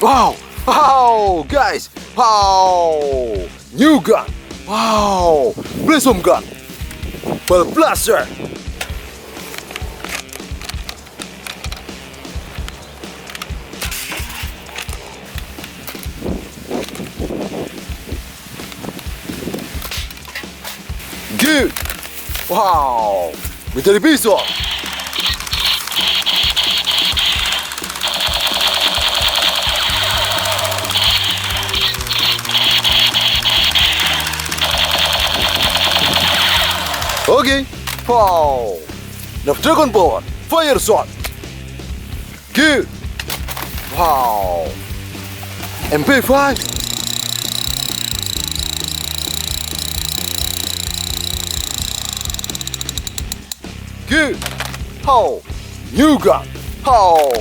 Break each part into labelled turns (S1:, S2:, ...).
S1: Wow, wow, guys, wow, new gun, wow, blossom gun, ball blaster. Good, wow, military pistol. Okay, wow, NERF Dragon Power, fire shot. Good, wow, MP5. Good, how, new gun, how,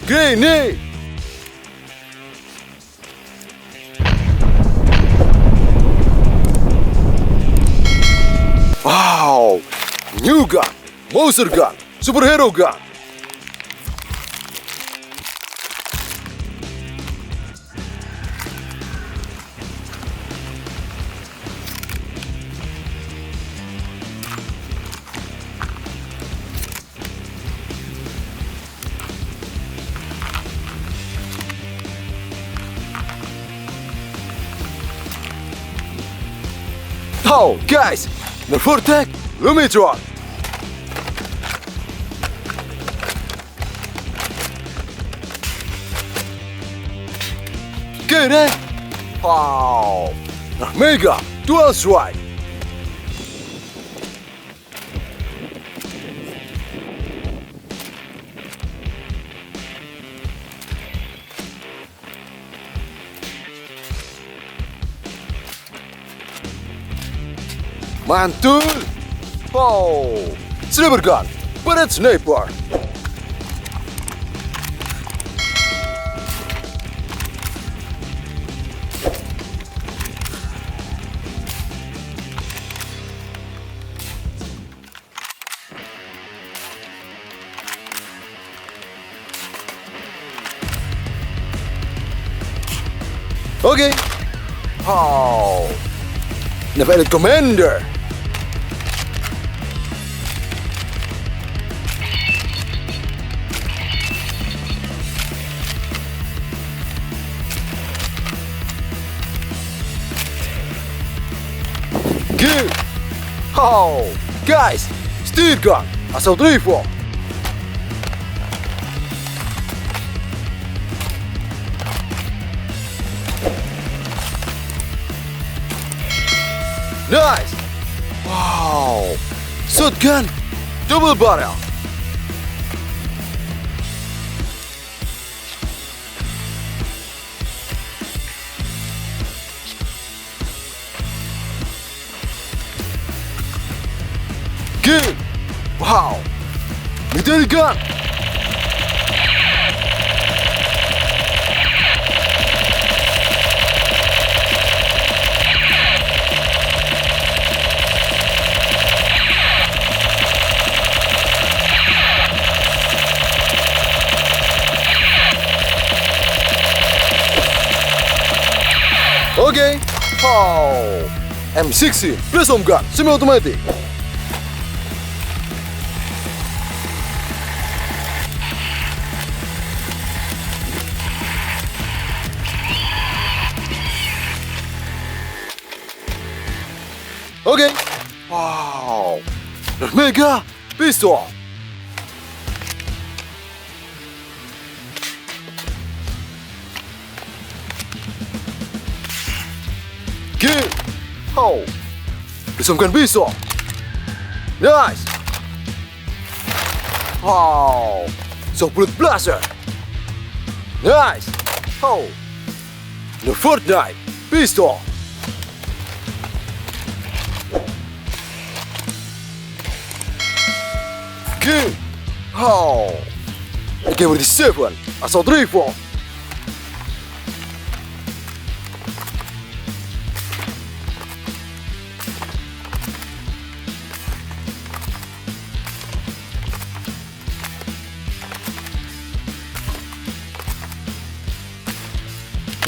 S1: grenade. Wow, new gun, MOUSER gun, superhero gun. Oh, guys, NERF Tech, Lumitron. Good, eh? Wow, NERF Mega, Dual Strike. Mantul. Oh, Sniper gun, Barrett sniper. Okay. Oh, NERF Elite Commander. Good. Oh, guys, steel gun, assault rifle. Nice. Wow, shotgun, double barrel. Good. Wow, military gun. Okay. Oh, M16, blossom gun, semi-automatic. Okay. Wow, NERF Mega pistol. Good. Oh, blossom gun pistol. Nice. Wow, so bullet blaster. Nice. Oh, the Fortnite pistol. Good. Oh, AK47, assault rifle.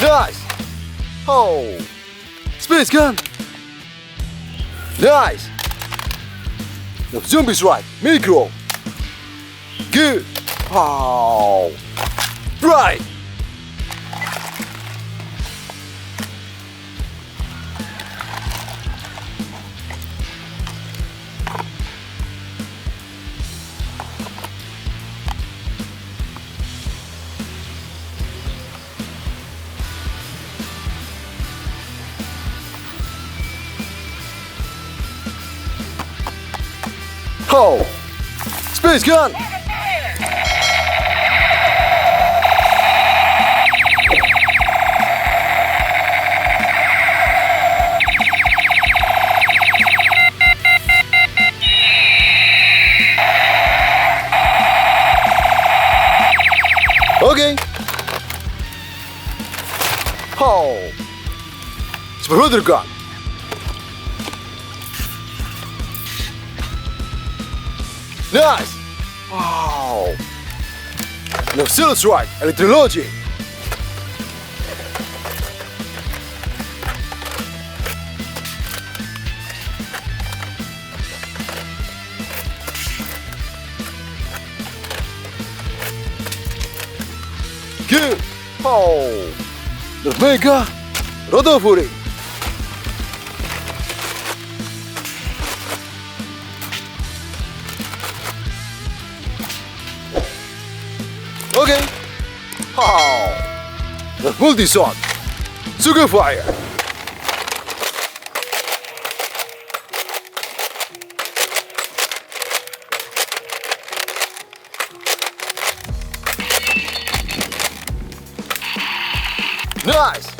S1: Nice. Oh. Space gun. Nice. Now zombie strike. Micro. Good. Oh. Right. Oh. Space gun. Okay. Oh. Super gun. Nice. Wow. Now still strike. Electrology. Good. Oh. The mega Rodofuri. Okay. Oh. The multi-shot. Sugar fire. Nice.